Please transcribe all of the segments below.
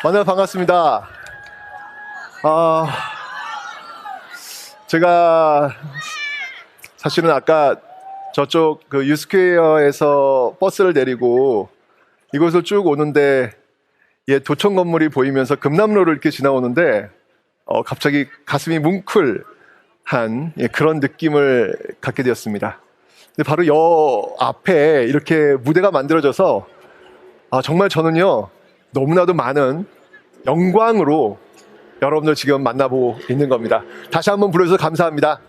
만나서 반갑습니다. 제가 사실은 아까 저쪽 그 유스퀘어에서 버스를 내리고 이곳을 쭉 오는데 도청 건물이 보이면서 금남로를 이렇게 지나오는데 갑자기 가슴이 뭉클한 그런 느낌을 갖게 되었습니다. 근데 바로 여 앞에 이렇게 무대가 만들어져서 정말 저는요 너무나도 많은 영광으로 여러분들 지금 만나보고 있는 겁니다. 다시 한번 불러주셔서 감사합니다.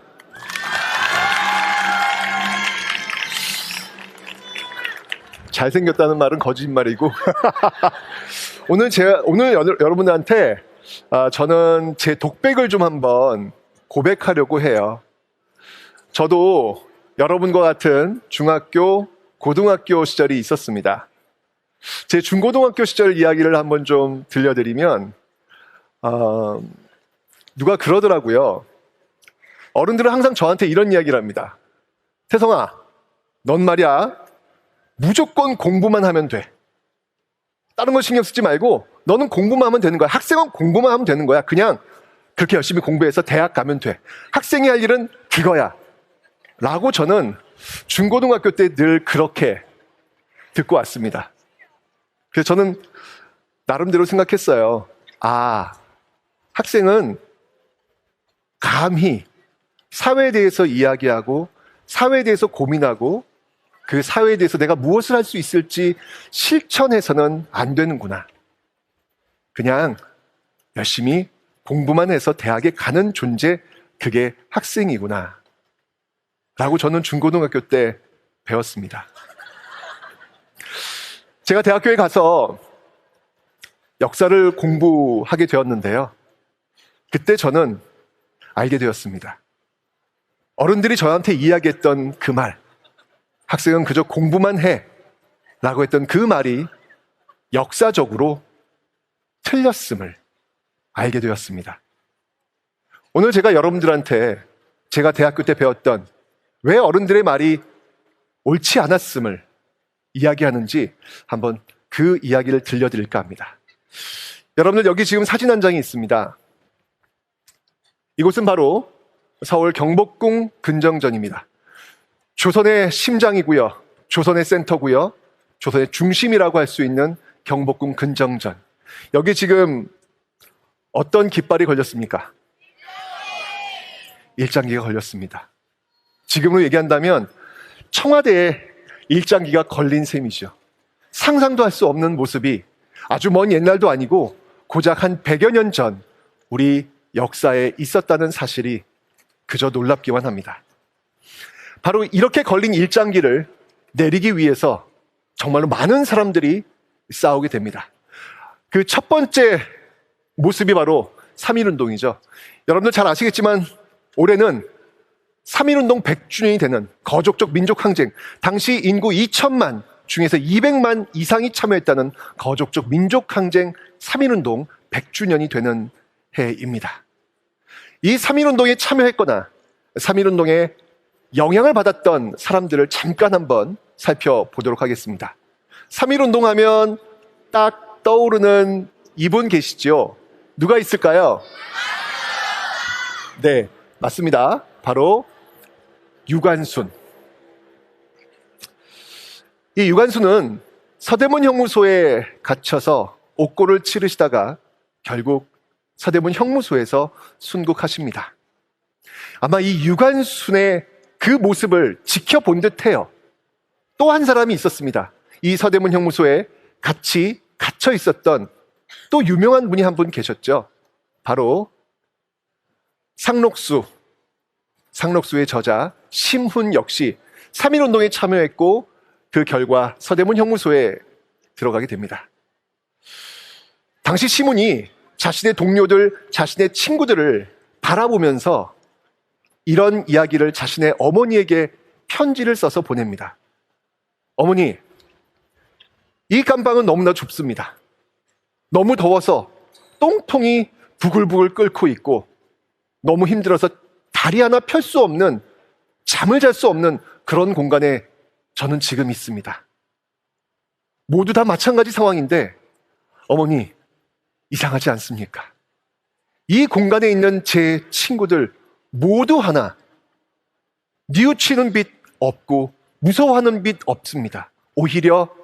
잘생겼다는 말은 거짓말이고 오늘 여러분들한테 저는 제 독백을 좀 한번 고백하려고 해요. 저도 여러분과 같은 중학교, 고등학교 시절이 있었습니다. 제 중고등학교 시절 이야기를 한번 좀 들려드리면 누가 그러더라고요. 어른들은 항상 저한테 이런 이야기를 합니다. 태성아, 넌 말이야 무조건 공부만 하면 돼. 다른 거 신경 쓰지 말고 너는 공부만 하면 되는 거야. 학생은 공부만 하면 되는 거야. 그냥 그렇게 열심히 공부해서 대학 가면 돼. 학생이 할 일은 그거야 라고 저는 중고등학교 때 늘 그렇게 듣고 왔습니다. 그래서 저는 나름대로 생각했어요. 학생은 감히 사회에 대해서 이야기하고 사회에 대해서 고민하고 그 사회에 대해서 내가 무엇을 할 수 있을지 실천해서는 안 되는구나. 그냥 열심히 공부만 해서 대학에 가는 존재, 그게 학생이구나 라고 저는 중고등학교 때 배웠습니다. 제가 대학교에 가서 역사를 공부하게 되었는데요. 그때 저는 알게 되었습니다. 어른들이 저한테 이야기했던 그 말, 학생은 그저 공부만 해 라고 했던 그 말이 역사적으로 틀렸음을 알게 되었습니다. 오늘 제가 여러분들한테 제가 대학교 때 배웠던 왜 어른들의 말이 옳지 않았음을 이야기하는지 한번 그 이야기를 들려드릴까 합니다. 여러분들 여기 지금 사진 한 장이 있습니다. 이곳은 바로 서울 경복궁 근정전입니다. 조선의 심장이고요. 조선의 센터고요. 조선의 중심이라고 할 수 있는 경복궁 근정전. 여기 지금 어떤 깃발이 걸렸습니까? 일장기가 걸렸습니다. 지금으로 얘기한다면 청와대에 일장기가 걸린 셈이죠. 상상도 할 수 없는 모습이 아주 먼 옛날도 아니고 고작 한 100여 년 전 우리 역사에 있었다는 사실이 그저 놀랍기만 합니다. 바로 이렇게 걸린 일장기를 내리기 위해서 정말로 많은 사람들이 싸우게 됩니다. 그 첫 번째 모습이 바로 3.1운동이죠. 여러분들 잘 아시겠지만 올해는 3.1운동 100주년이 되는 거족적 민족항쟁, 당시 인구 2천만 중에서 200만 이상이 참여했다는 거족적 민족항쟁 3.1운동 100주년이 되는 해입니다. 이 3.1운동에 참여했거나 3.1운동에 영향을 받았던 사람들을 잠깐 한번 살펴보도록 하겠습니다. 3.1운동 하면 딱 떠오르는 이분 계시죠? 누가 있을까요? 네, 맞습니다. 바로 유관순. 이 유관순은 서대문 형무소에 갇혀서 옥고를 치르시다가 결국 서대문 형무소에서 순국하십니다. 아마 이 유관순의 그 모습을 지켜본 듯해요. 또 한 사람이 있었습니다. 이 서대문 형무소에 같이 갇혀 있었던 또 유명한 분이 한 분 계셨죠. 바로 상록수의 저자 심훈 역시 3.1운동에 참여했고 그 결과 서대문 형무소에 들어가게 됩니다. 당시 심훈이 자신의 동료들, 자신의 친구들을 바라보면서 이런 이야기를 자신의 어머니에게 편지를 써서 보냅니다. 어머니, 이 감방은 너무나 좁습니다. 너무 더워서 똥통이 부글부글 끓고 있고 너무 힘들어서 다리 하나 펼 수 없는, 잠을 잘 수 없는 그런 공간에 저는 지금 있습니다. 모두 다 마찬가지 상황인데 어머니, 이상하지 않습니까? 이 공간에 있는 제 친구들 모두 하나 뉘우치는 빛 없고 무서워하는 빛 없습니다. 오히려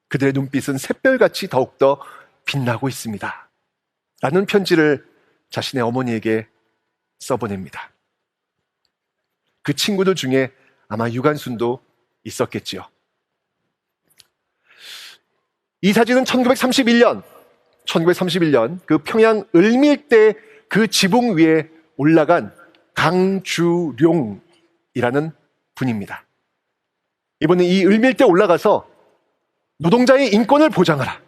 그들의 눈빛은 샛별같이 더욱더 빛나고 있습니다. 라는 편지를 자신의 어머니에게 써보냅니다. 그 친구들 중에 아마 유관순도 있었겠지요. 이 사진은 1931년 그 평양 을밀대 그 지붕 위에 올라간 강주룡이라는 분입니다. 이분은 이 을밀대 올라가서 노동자의 인권을 보장하라,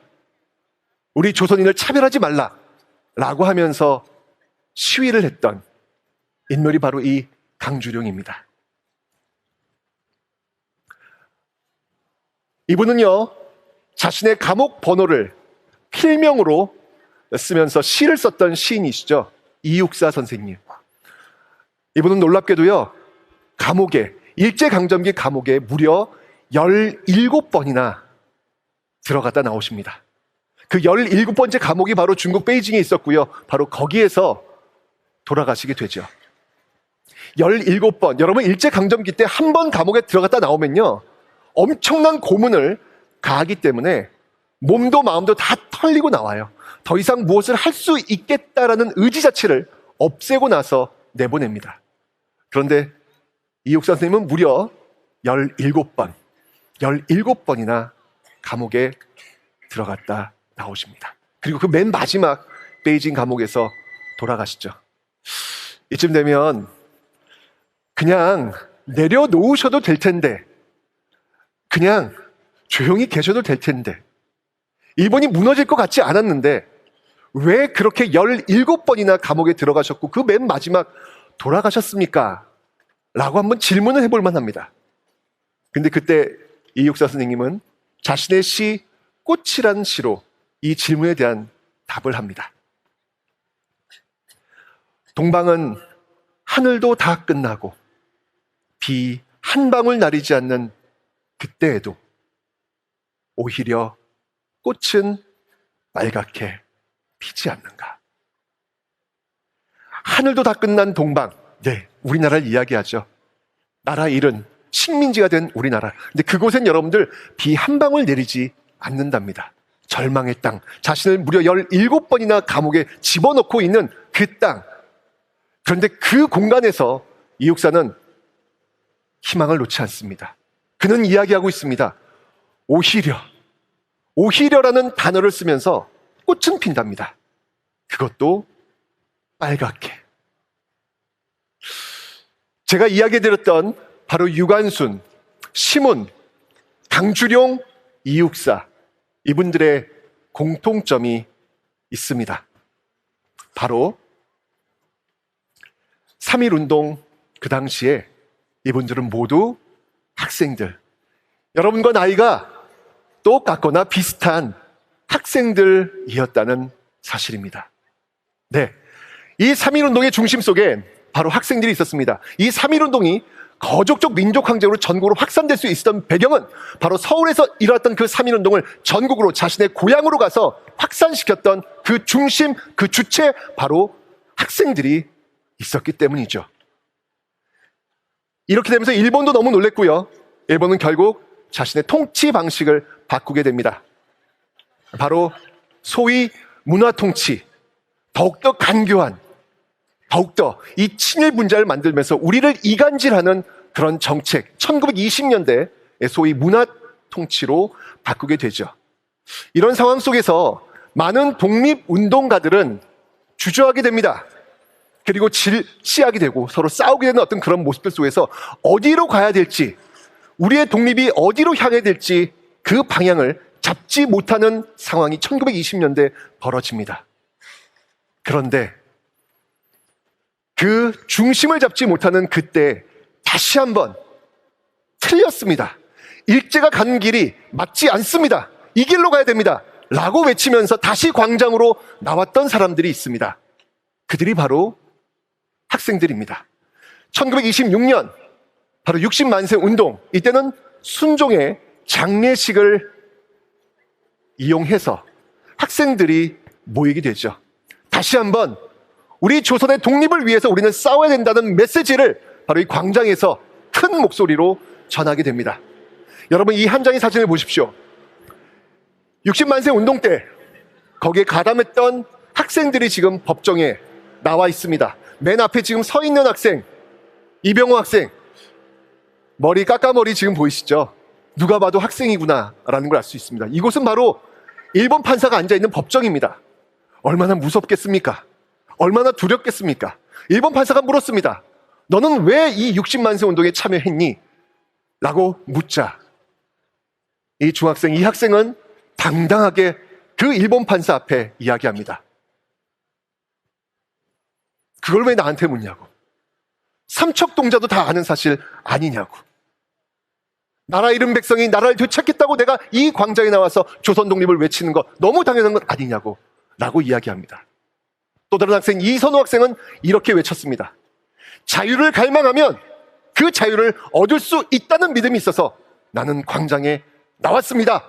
우리 조선인을 차별하지 말라 라고 하면서 시위를 했던 인물이 바로 이 강주룡입니다. 이분은요, 자신의 감옥 번호를 필명으로 쓰면서 시를 썼던 시인이시죠. 이육사 선생님. 이분은 놀랍게도요, 일제강점기 감옥에 무려 17번이나 들어갔다 나오십니다. 그 17번째 감옥이 바로 중국 베이징에 있었고요. 바로 거기에서 돌아가시게 되죠. 17번. 여러분, 일제강점기 때 한 번 감옥에 들어갔다 나오면요, 엄청난 고문을 가하기 때문에 몸도 마음도 다 털리고 나와요. 더 이상 무엇을 할 수 있겠다라는 의지 자체를 없애고 나서 내보냅니다. 그런데 이육사 선생님은 무려 17번이나 감옥에 들어갔다 나오십니다. 그리고 그 맨 마지막 베이징 감옥에서 돌아가시죠. 이쯤 되면 그냥 내려놓으셔도 될 텐데, 그냥 조용히 계셔도 될 텐데, 일본이 무너질 것 같지 않았는데 왜 그렇게 17번이나 감옥에 들어가셨고 그 맨 마지막 돌아가셨습니까? 라고 한번 질문을 해볼 만합니다. 근데 그때 이육사 선생님은 자신의 시 꽃이란 시로 이 질문에 대한 답을 합니다. 동방은 하늘도 다 끝나고 비 한 방울 나리지 않는 그때에도 오히려 꽃은 빨갛게 피지 않는가. 하늘도 다 끝난 동방, 네, 우리나라를 이야기하죠. 나라 잃은 식민지가 된 우리나라. 근데 그곳엔 여러분들 비 한 방울 내리지 않는답니다. 절망의 땅, 자신을 무려 17번이나 감옥에 집어넣고 있는 그 땅. 그런데 그 공간에서 이육사는 희망을 놓지 않습니다. 그는 이야기하고 있습니다. 오히려라는 단어를 쓰면서 꽃은 핀답니다. 그것도 빨갛게. 제가 이야기해드렸던 바로 유관순, 시문, 강주룡, 이육사, 이분들의 공통점이 있습니다. 바로 3.1운동 그 당시에 이분들은 모두 학생들, 여러분과 나이가 똑같거나 비슷한 학생들이었다는 사실입니다. 네, 이 3.1운동의 중심 속에 바로 학생들이 있었습니다. 이 3.1운동이 거족적 민족항쟁으로 전국으로 확산될 수 있었던 배경은 바로 서울에서 일어났던 그 3.1운동을 전국으로 자신의 고향으로 가서 확산시켰던 그 중심, 그 주체, 바로 학생들이 있었기 때문이죠. 이렇게 되면서 일본도 너무 놀랬고요. 일본은 결국 자신의 통치 방식을 바꾸게 됩니다. 바로 소위 문화통치, 더욱더 간교한, 더욱더 이 친일 분자를 만들면서 우리를 이간질하는 그런 정책, 1920년대 소위 문화통치로 바꾸게 되죠. 이런 상황 속에서 많은 독립운동가들은 주저하게 됩니다. 그리고 질시하게 되고 서로 싸우게 되는 어떤 그런 모습들 속에서 어디로 가야 될지, 우리의 독립이 어디로 향해야 될지 그 방향을 잡지 못하는 상황이 1920년대 벌어집니다. 그런데 그 중심을 잡지 못하는 그때 다시 한번 틀렸습니다. 일제가 간 길이 맞지 않습니다. 이 길로 가야 됩니다. 라고 외치면서 다시 광장으로 나왔던 사람들이 있습니다. 그들이 바로 학생들입니다. 1926년 바로 60만세 운동, 이때는 순종의 장례식을 이용해서 학생들이 모이게 되죠. 다시 한번 우리 조선의 독립을 위해서 우리는 싸워야 된다는 메시지를 바로 이 광장에서 큰 목소리로 전하게 됩니다. 여러분, 이 한 장의 사진을 보십시오. 60만세 운동 때 거기에 가담했던 학생들이 지금 법정에 나와 있습니다. 맨 앞에 지금 서 있는 학생, 이병호 학생, 머리 까까머리 지금 보이시죠? 누가 봐도 학생이구나 라는 걸 알 수 있습니다. 이곳은 바로 일본 판사가 앉아있는 법정입니다. 얼마나 무섭겠습니까? 얼마나 두렵겠습니까? 일본 판사가 물었습니다. 너는 왜 이 60만세 운동에 참여했니? 라고 묻자 이 중학생, 이 학생은 당당하게 그 일본 판사 앞에 이야기합니다. 그걸 왜 나한테 묻냐고. 삼척동자도 다 아는 사실 아니냐고. 나라 잃은 백성이 나라를 되찾겠다고 내가 이 광장에 나와서 조선 독립을 외치는 거 너무 당연한 건 아니냐고 라고 이야기합니다. 또 다른 학생 이선호 학생은 이렇게 외쳤습니다. 자유를 갈망하면 그 자유를 얻을 수 있다는 믿음이 있어서 나는 광장에 나왔습니다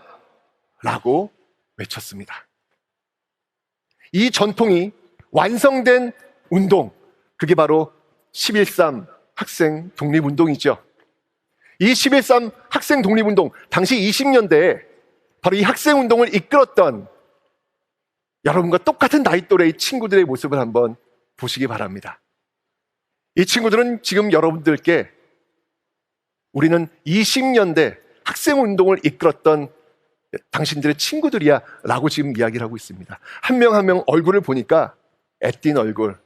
라고 외쳤습니다. 이 전통이 완성된 운동, 그게 바로 11.3 학생 독립운동이죠. 이 11.3 학생 독립운동, 당시 20년대에 바로 이 학생운동을 이끌었던 여러분과 똑같은 나이 또래의 친구들의 모습을 한번 보시기 바랍니다. 이 친구들은 지금 여러분들께 우리는 20년대 학생운동을 이끌었던 당신들의 친구들이야 라고 지금 이야기를 하고 있습니다. 한 명 한 명 얼굴을 보니까 애띤 얼굴,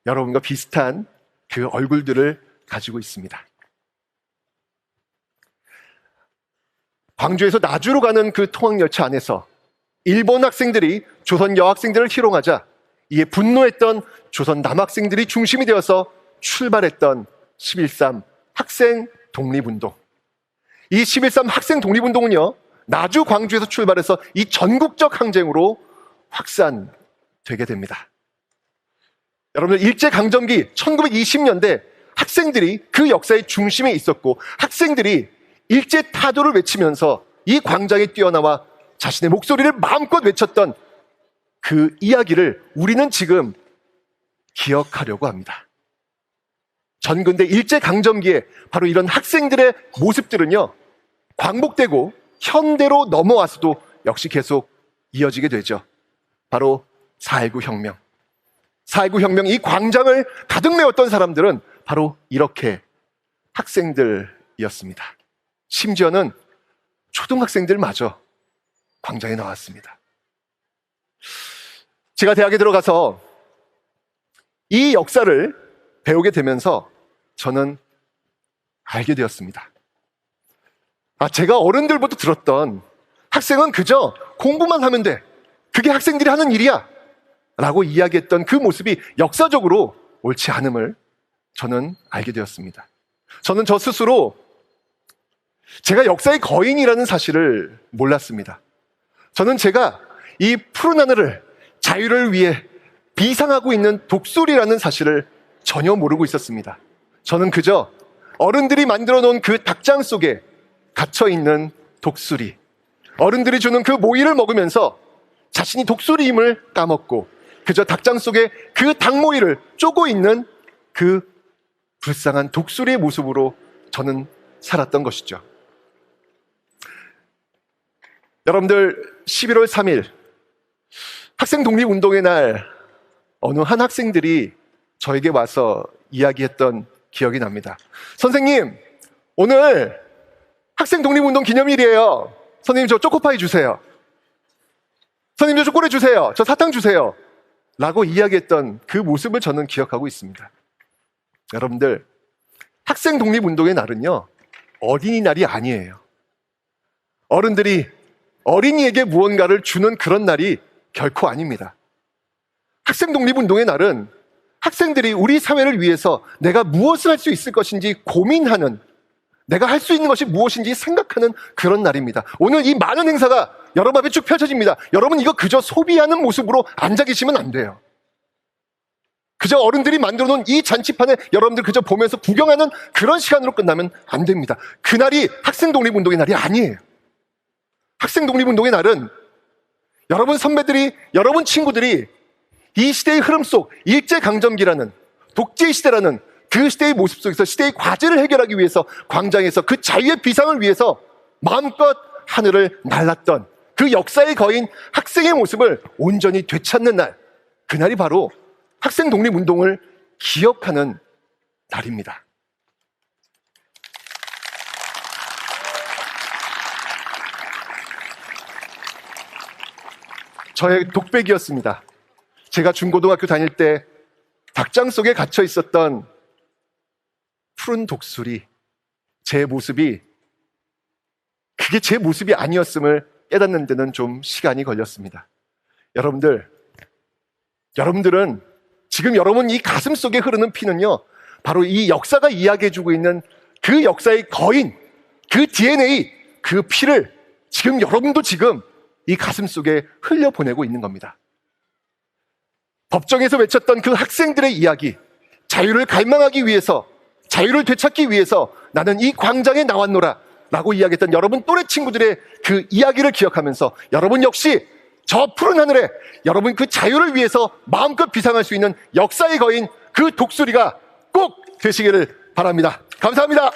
여러분과 비슷한 그 얼굴들을 가지고 있습니다. 광주에서 나주로 가는 그 통학열차 안에서 일본 학생들이 조선 여학생들을 희롱하자 이에 분노했던 조선 남학생들이 중심이 되어서 출발했던 11.3 학생 독립운동. 이 11.3 학생 독립운동은요, 나주 광주에서 출발해서 이 전국적 항쟁으로 확산되게 됩니다. 여러분들, 일제강점기 1920년대 학생들이 그 역사의 중심에 있었고 학생들이 일제 타도를 외치면서 이 광장에 뛰어나와 자신의 목소리를 마음껏 외쳤던 그 이야기를 우리는 지금 기억하려고 합니다. 전근대 일제강점기에 바로 이런 학생들의 모습들은요, 광복되고 현대로 넘어와서도 역시 계속 이어지게 되죠. 바로 4.19 혁명. 4.19 혁명, 이 광장을 가득 메웠던 사람들은 바로 이렇게 학생들이었습니다. 심지어는 초등학생들마저 광장에 나왔습니다. 제가 대학에 들어가서 이 역사를 배우게 되면서 저는 알게 되었습니다. 제가 어른들부터 들었던 학생은 그저 공부만 하면 돼, 그게 학생들이 하는 일이야 라고 이야기했던 그 모습이 역사적으로 옳지 않음을 저는 알게 되었습니다. 저는 저 스스로 제가 역사의 거인이라는 사실을 몰랐습니다. 저는 제가 이 푸른 하늘을, 자유를 위해 비상하고 있는 독수리라는 사실을 전혀 모르고 있었습니다. 저는 그저 어른들이 만들어 놓은 그 닭장 속에 갇혀있는 독수리, 어른들이 주는 그 모이를 먹으면서 자신이 독수리임을 까먹고 그저 닭장 속에 그 닭모이를 쪼고 있는 그 불쌍한 독수리의 모습으로 저는 살았던 것이죠. 여러분들, 11월 3일 학생 독립운동의 날 어느 한 학생들이 저에게 와서 이야기했던 기억이 납니다. 선생님, 오늘 학생 독립운동 기념일이에요. 선생님, 저 초코파이 주세요. 선생님, 저 초콜릿 주세요. 저 사탕 주세요. 라고 이야기했던 그 모습을 저는 기억하고 있습니다. 여러분들, 학생 독립운동의 날은요, 어린이날이 아니에요. 어른들이 어린이에게 무언가를 주는 그런 날이 결코 아닙니다. 학생 독립운동의 날은 학생들이 우리 사회를 위해서 내가 무엇을 할 수 있을 것인지 고민하는, 내가 할 수 있는 것이 무엇인지 생각하는 그런 날입니다. 오늘 이 많은 행사가 여러분 앞에 쭉 펼쳐집니다. 여러분, 이거 그저 소비하는 모습으로 앉아 계시면 안 돼요. 그저 어른들이 만들어 놓은 이 잔치판에 여러분들 그저 보면서 구경하는 그런 시간으로 끝나면 안 됩니다. 그날이 학생 독립운동의 날이 아니에요. 학생 독립운동의 날은 여러분 선배들이, 여러분 친구들이 이 시대의 흐름 속 일제강점기라는 독재 시대라는 그 시대의 모습 속에서 시대의 과제를 해결하기 위해서 광장에서 그 자유의 비상을 위해서 마음껏 하늘을 날랐던 그 역사의 거인 학생의 모습을 온전히 되찾는 날, 그날이 바로 학생 독립운동을 기억하는 날입니다. 저의 독백이었습니다. 제가 중고등학교 다닐 때 닭장 속에 갇혀 있었던 푸른 독수리, 제 모습이 그게 제 모습이 아니었음을 깨닫는 데는 좀 시간이 걸렸습니다. 여러분들은 지금 여러분 이 가슴 속에 흐르는 피는요, 바로 이 역사가 이야기해주고 있는 그 역사의 거인, 그 DNA, 그 피를 지금 여러분도 지금 이 가슴 속에 흘려보내고 있는 겁니다. 법정에서 외쳤던 그 학생들의 이야기, 자유를 갈망하기 위해서, 자유를 되찾기 위해서 나는 이 광장에 나왔노라 라고 이야기했던 여러분 또래 친구들의 그 이야기를 기억하면서 여러분 역시 저 푸른 하늘에 여러분 그 자유를 위해서 마음껏 비상할 수 있는 역사의 거인 그 독수리가 꼭 되시기를 바랍니다. 감사합니다.